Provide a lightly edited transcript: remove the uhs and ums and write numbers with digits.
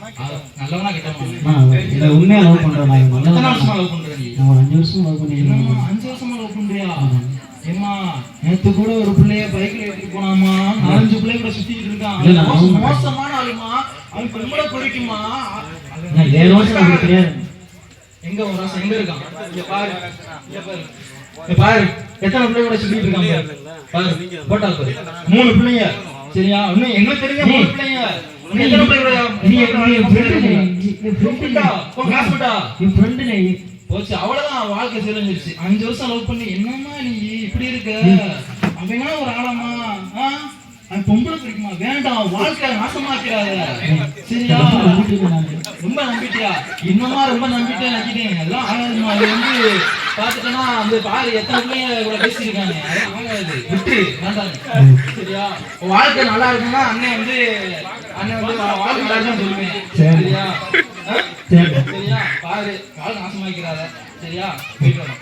நல்லவனா கெட்டவனா? இல்ல உண்மையா லவ் பண்றேன் நான். எத்தனை வருஷமா லவ் பண்ற நீ? நான் 5 வருஷமா லவ் பண்ணிருக்கேன். 5 வருஷமா லவ் பண்றியா? ஏமா நேத்து கூட ஒரு பிள்ளைய பைக்ல ஏத்திட்டு போனாமா, 4-5 பிள்ளை கூட சுத்திட்டு இருக்கான். மோசமான ஆளுமா, அவன் பொம்பளை பொறுக்குமா. நான் 7 வருஷம் எனக்கு தெரியாது. எங்க ஒரு வருஷம் எங்க இருக்கான்? இங்க பாரு, இங்க பாரு, இங்க பாரு, எத்தனை பிள்ளை கூட சுத்திட்டு இருக்காங்க பாரு. போட்டா பாரு, 3 பிள்ளைங்க. சரியா? இன்னும் எங்களுக்கு தெரிஞ்ச 3 பிள்ளைங்க. எத்தனை பிள்ளை கூட நீ என் ஃப்ரெண்டுடா, உன் கிளாஸ்மேட்டா? என் ஃப்ரெண்டுனே. போச்சு, அவ்வளவுதான், வாழ்க்கை சிறஞ்சிருச்சு. 5 வருஷம் லவ் பண்ணி என்னம்மா நீ இப்படி இருக்க? அவனா ஒரு ஆளாமா? அவன் பொம்பளை பிடிக்குமா? வேண்டாம், வாழ்க்கை நாசமாக்கிறாத. சரியா? ரொம்ப நம்பிட்டியா? இன்னமா ரொம்ப நம்பிட்டேன் நினைக்கிறேன். அதெல்லாம் ஆகாதுமா. அது வந்து பாத்துட்டேன்னா அந்த பாரு எத்தனை பிள்ளைங்க கூட பேசியிருக்காங்க. அதெல்லாம் ஆகாது, விட்டு வேண்டாம். சரியா? வாழ்க்கை நல்லா இருக்குன்னா அண்ணன் வந்து வாழ்க்கை நல்லா தான் சொல்லுவேன். சரியா? சரியா? பாரு, வாழ்க்கை நாசமாக்கிறாத. சரியா? போயிட்டு வரேன்.